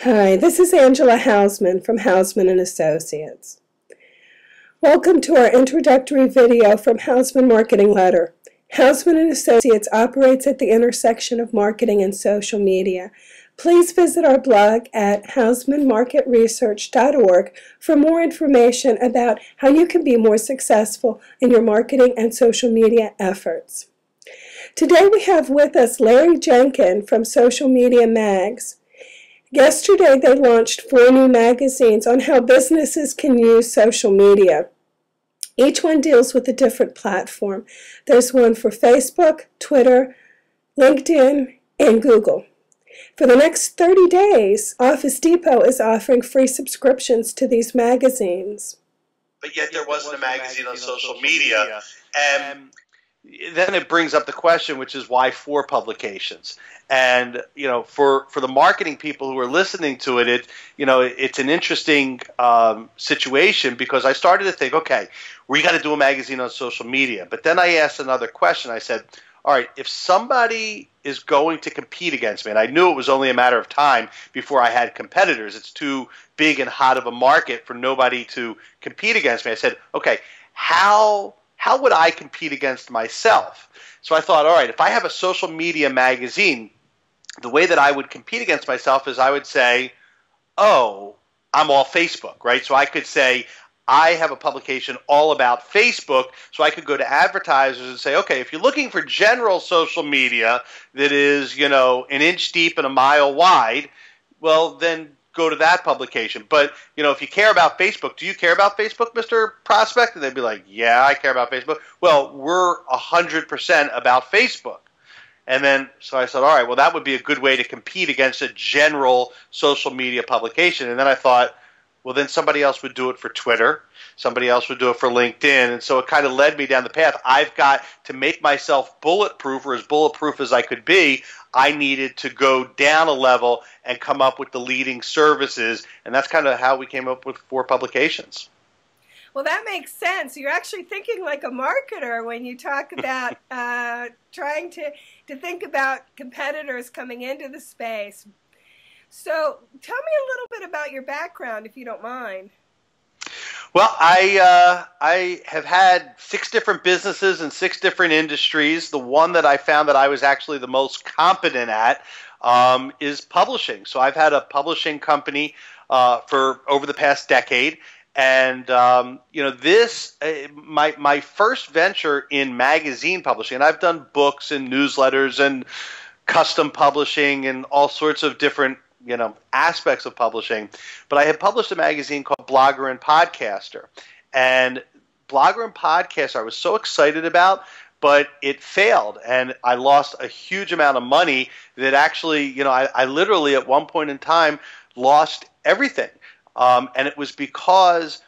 Hi, this is Angela Hausman from Hausman and Associates. Welcome to our introductory video from Hausman Marketing Letter. Hausman and Associates operates at the intersection of marketing and social media. Please visit our blog at hausmanmarketresearch.org for more information about how you can be more successful in your marketing and social media efforts. Today we have with us Larry Genkin from Social Media Mags. Yesterday, they launched 4 new magazines on how businesses can use social media. Each one deals with a different platform. There's one for Facebook, Twitter, LinkedIn, and Google. For the next 30 days, Office Depot is offering free subscriptions to these magazines. But yet there wasn't a magazine on social media. And then it brings up the question, which is why 4 publications? And, for the marketing people who are listening to it, it's an interesting situation because I started to think, okay, we got to do a magazine on social media. But then I asked another question. I said, all right, if somebody is going to compete against me, and I knew it was only a matter of time before I had competitors, it's too big and hot of a market for nobody to compete against me. I said, okay, how would I compete against myself? So I thought, all right, if I have a social media magazine, the way that I would compete against myself is I would say, oh, I'm all Facebook, right? So I could say, I have a publication all about Facebook, so I could go to advertisers and say, okay, if you're looking for general social media that is, an inch deep and a mile wide, well, then go to that publication. But, if you care about Facebook, do you care about Facebook, Mr. Prospect? And they'd be like, yeah, I care about Facebook. Well, we're 100% about Facebook. And then, so I said, all right, well, that would be a good way to compete against a general social media publication. And then I thought, well, then somebody else would do it for Twitter. Somebody else would do it for LinkedIn. And so it kind of led me down the path. I've got to make myself bulletproof, or as bulletproof as I could be. I needed to go down a level and come up with the leading services. And that's kind of how we came up with 4 publications. Well, that makes sense. You're actually thinking like a marketer when you talk about trying to think about competitors coming into the space. So tell me a little bit about your background, if you don't mind. Well, I have had 6 different businesses in 6 different industries. The one that I found that I was actually the most competent at is publishing. So I've had a publishing company for over the past decade. And, my first venture in magazine publishing, and I've done books and newsletters and custom publishing and all sorts of different, aspects of publishing. But I had published a magazine called Blogger and Podcaster. And Blogger and Podcaster I was so excited about, but it failed. And I lost a huge amount of money that actually, I literally at one point in time lost everything. And it was because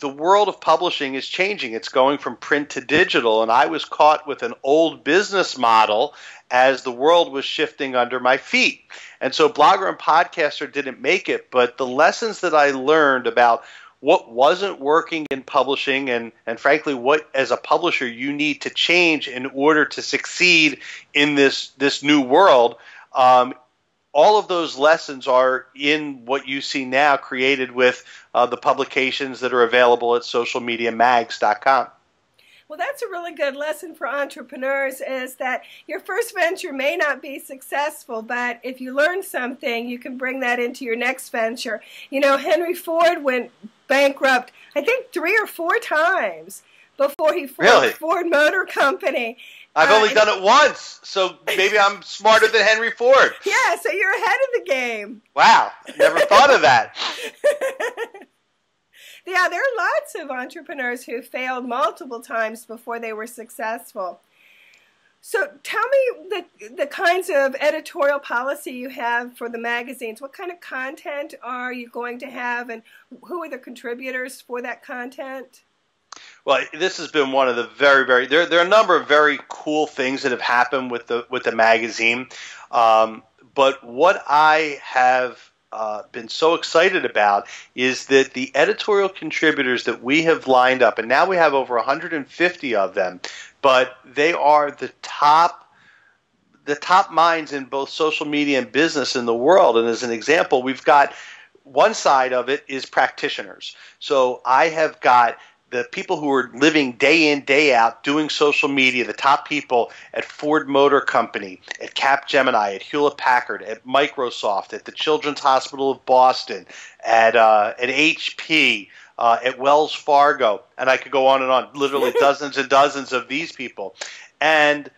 the world of publishing is changing. It's going from print to digital, and I was caught with an old business model as the world was shifting under my feet. And so Blogger and Podcaster didn't make it, but the lessons that I learned about what wasn't working in publishing and frankly, what as a publisher you need to change in order to succeed in this new world, all of those lessons are in what you see now created with the publications that are available at socialmediamags.com. Well, that's a really good lesson for entrepreneurs, is that your first venture may not be successful, but if you learn something, you can bring that into your next venture. Henry Ford went bankrupt, I think 3 or 4 times before he formed the Ford Motor Company. I've only done it once, so maybe I'm smarter than Henry Ford. Yeah, so you're ahead of the game. Wow, never thought of that. Yeah, there are lots of entrepreneurs who failed multiple times before they were successful. So tell me the kinds of editorial policy you have for the magazines. What kind of content are you going to have, and who are the contributors for that content? Well, this has been one of the there are a number of very cool things that have happened with the magazine. But what I have been so excited about is that the editorial contributors that we have lined up, and now we have over 150 of them, but they are the top the top minds in both social media and business in the world. And as an example, we've got one side of it is practitioners. So I have got the people who are living day in, day out, doing social media, the top people at Ford Motor Company, at Capgemini, at Hewlett-Packard, at Microsoft, at the Children's Hospital of Boston, at HP, at Wells Fargo, and I could go on and on, literally dozens and dozens of these people. And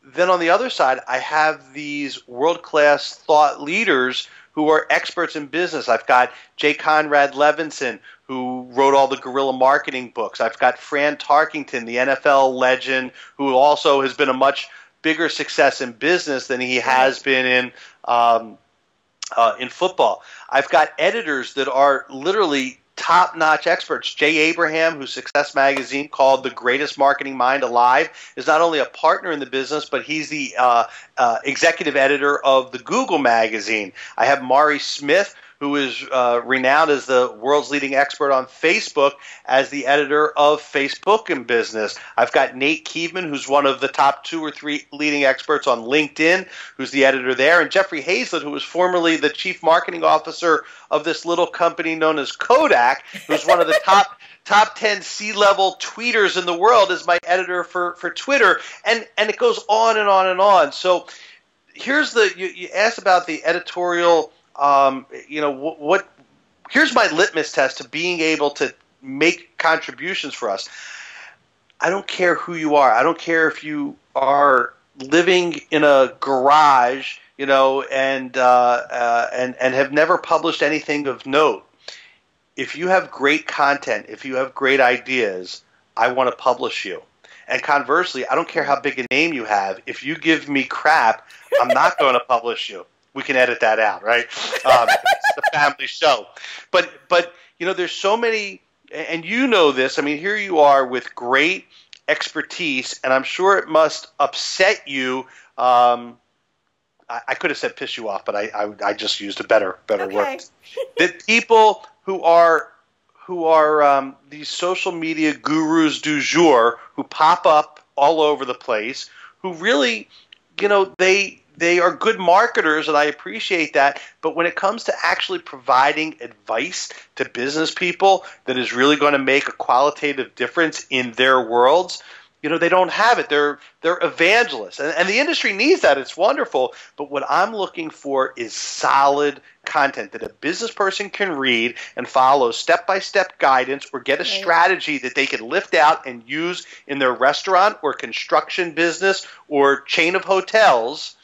then on the other side, I have these world-class thought leaders who are experts in business. I've got J. Conrad Levinson, who wrote all the guerrilla marketing books. I've got Fran Tarkington, the NFL legend, who also has been a much bigger success in business than he has been in football. I've got editors that are literally top-notch experts. Jay Abraham, who Success Magazine called the greatest marketing mind alive, is not only a partner in the business, but he's the executive editor of the Google magazine. I have Mari Smith, who is renowned as the world's leading expert on Facebook, as the editor of Facebook in Business. I've got Nate Kievman, who's one of the top 2 or 3 leading experts on LinkedIn, who's the editor there, and Jeffrey Hazlett, who was formerly the chief marketing officer of this little company known as Kodak, who's one of the top 10 C-level tweeters in the world, is my editor for Twitter, and it goes on and on and on. So here's you asked about the editorial. Here's my litmus test to being able to make contributions for us. I don't care who you are. I don't care if you are living in a garage, and have never published anything of note. If you have great content, if you have great ideas, I want to publish you. And conversely, I don't care how big a name you have. If you give me crap, I'm not going to publish you. We can edit that out, right? It's a family show. But there's so many, and you know this. I mean, here you are with great expertise, and I'm sure it must upset you. I could have said piss you off, but I just used a better word. That people who are these social media gurus du jour who pop up all over the place, who really, they are good marketers, and I appreciate that. But when it comes to actually providing advice to business people that is really going to make a qualitative difference in their worlds, they don't have it. They're evangelists. And the industry needs that. It's wonderful. But what I'm looking for is solid content that a business person can read and follow step-by-step guidance, or get a strategy that they can lift out and use in their restaurant or construction business or chain of hotels.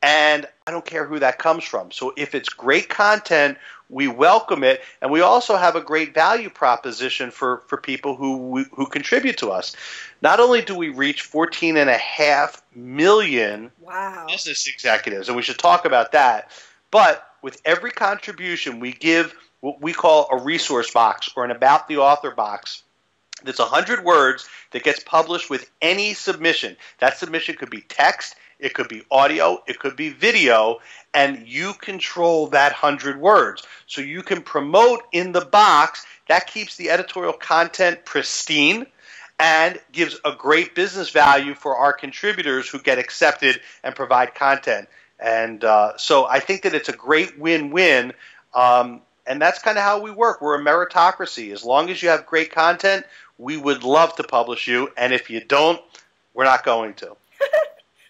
And I don't care who that comes from. So if it's great content, we welcome it. And we also have a great value proposition for people who contribute to us. Not only do we reach 14.5 million business executives, and we should talk about that, but with every contribution, we give what we call a resource box, or an About the Author box. That's 100 words that gets published with any submission. That submission could be text, it could be audio, it could be video, and you control that 100 words. So you can promote in the box. That keeps the editorial content pristine and gives a great business value for our contributors who get accepted and provide content. And so I think that it's a great win-win, and that's kind of how we work. We're a meritocracy. As long as you have great content, we would love to publish you, and if you don't, we're not going to.